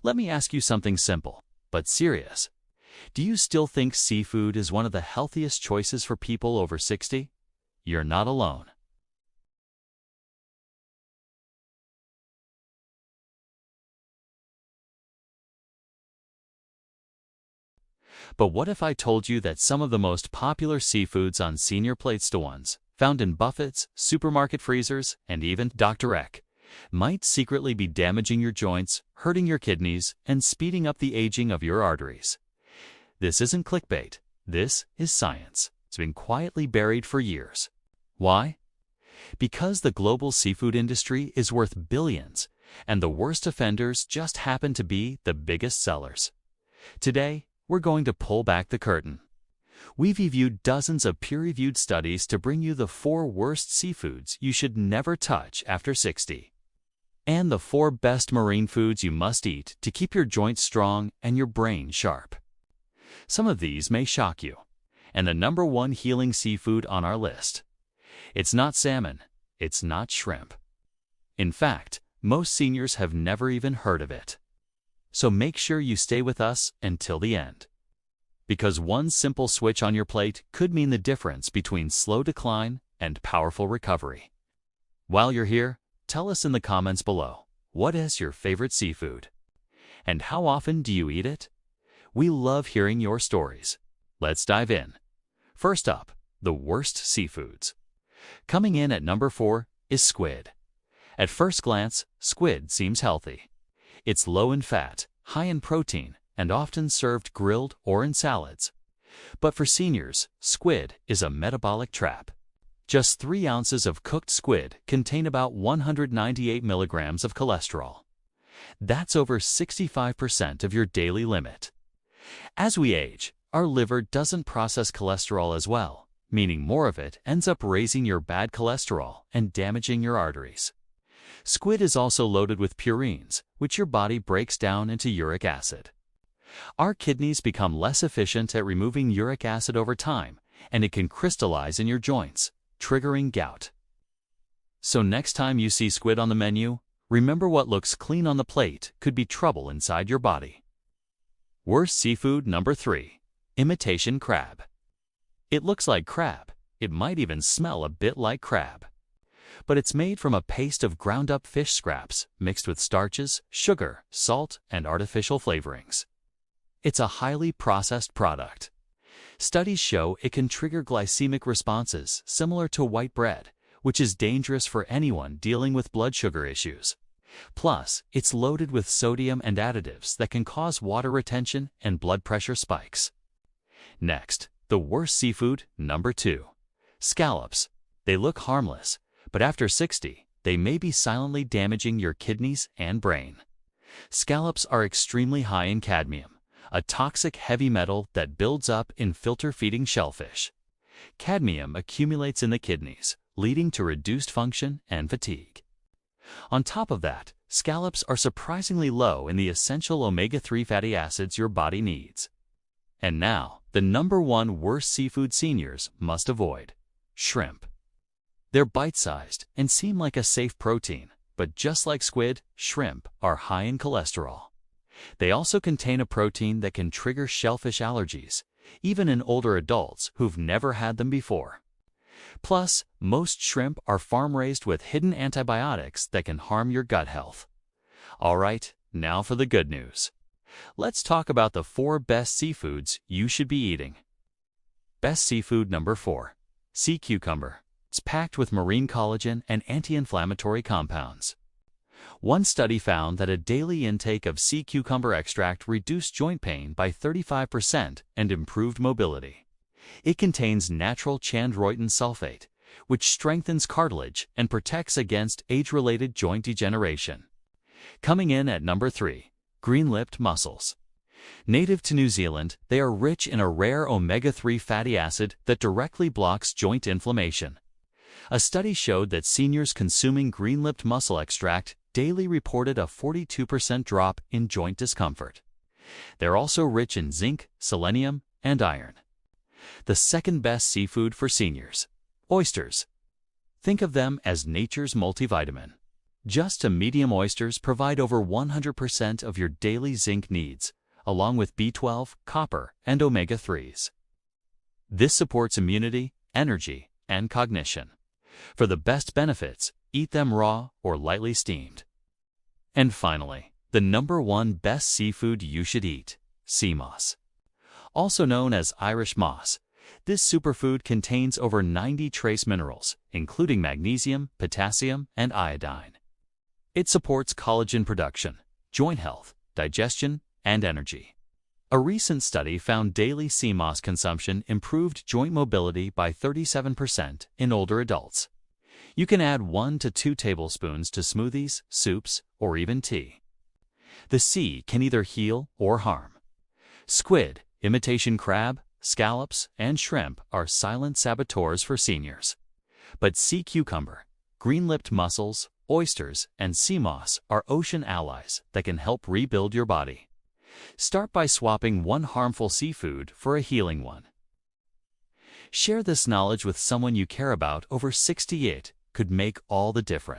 Let me ask you something simple, but serious. Do you still think seafood is one of the healthiest choices for people over 60? You're not alone. But what if I told you that some of the most popular seafoods on senior plates, the ones found in buffets, supermarket freezers, and even Dr. Eck, might secretly be damaging your joints, hurting your kidneys, and speeding up the aging of your arteries? This isn't clickbait. This is science. It's been quietly buried for years. Why? Because the global seafood industry is worth billions, and the worst offenders just happen to be the biggest sellers. Today, we're going to pull back the curtain. We've reviewed dozens of peer-reviewed studies to bring you the 4 worst seafoods you should never touch after 60, and the 4 best marine foods you must eat to keep your joints strong and your brain sharp. Some of these may shock you, and the number 1 healing seafood on our list. It's not salmon, it's not shrimp. In fact, most seniors have never even heard of it. So make sure you stay with us until the end. Because one simple switch on your plate could mean the difference between slow decline and powerful recovery. While you're here, tell us in the comments below, what is your favorite seafood? And how often do you eat it? We love hearing your stories. Let's dive in. First up, the worst seafoods. Coming in at number 4 is squid. At first glance, squid seems healthy. It's low in fat, high in protein, and often served grilled or in salads. But for seniors, squid is a metabolic trap. Just 3 ounces of cooked squid contain about 198 milligrams of cholesterol. That's over 65% of your daily limit. As we age, our liver doesn't process cholesterol as well, meaning more of it ends up raising your bad cholesterol and damaging your arteries. Squid is also loaded with purines, which your body breaks down into uric acid. Our kidneys become less efficient at removing uric acid over time, and it can crystallize in your joints, triggering gout. So next time you see squid on the menu, remember what looks clean on the plate could be trouble inside your body. Worst seafood number 3, imitation crab. It looks like crab. It might even smell a bit like crab. But it's made from a paste of ground-up fish scraps mixed with starches, sugar, salt, and artificial flavorings. It's a highly processed product. Studies show it can trigger glycemic responses similar to white bread, which is dangerous for anyone dealing with blood sugar issues. Plus, it's loaded with sodium and additives that can cause water retention and blood pressure spikes. Next, the worst seafood number 2, scallops. They look harmless, but after 60, they may be silently damaging your kidneys and brain. Scallops are extremely high in cadmium, a toxic heavy metal that builds up in filter-feeding shellfish. Cadmium accumulates in the kidneys, leading to reduced function and fatigue. On top of that, scallops are surprisingly low in the essential omega-3 fatty acids your body needs. And now, the number 1 worst seafood seniors must avoid: shrimp. They're bite-sized and seem like a safe protein, but just like squid, shrimp are high in cholesterol. They also contain a protein that can trigger shellfish allergies, even in older adults who've never had them before. Plus, most shrimp are farm-raised with hidden antibiotics that can harm your gut health. All right, now for the good news. Let's talk about the 4 best seafoods you should be eating. Best seafood number 4, sea cucumber. It's packed with marine collagen and anti-inflammatory compounds. One study found that a daily intake of sea cucumber extract reduced joint pain by 35% and improved mobility. It contains natural chondroitin sulfate, which strengthens cartilage and protects against age-related joint degeneration. Coming in at number 3, green-lipped mussels. Native to New Zealand, they are rich in a rare omega-3 fatty acid that directly blocks joint inflammation. A study showed that seniors consuming green-lipped mussel extract daily reported a 42% drop in joint discomfort. They're also rich in zinc, selenium, and iron. The second best seafood for seniors: oysters. Think of them as nature's multivitamin. Just to medium oysters provide over 100% of your daily zinc needs, along with B12, copper, and omega-3s. This supports immunity, energy, and cognition. For the best benefits, eat them raw or lightly steamed. And finally, the #1 best seafood you should eat: sea moss. Also known as Irish moss, this superfood contains over 90 trace minerals, including magnesium, potassium, and iodine. It supports collagen production, joint health, digestion, and energy. A recent study found daily sea moss consumption improved joint mobility by 37% in older adults. You can add 1 to 2 tablespoons to smoothies, soups, or even tea. The sea can either heal or harm. Squid, imitation crab, scallops, and shrimp are silent saboteurs for seniors. But sea cucumber, green-lipped mussels, oysters, and sea moss are ocean allies that can help rebuild your body. Start by swapping one harmful seafood for a healing one. Share this knowledge with someone you care about. Over 68 could make all the difference.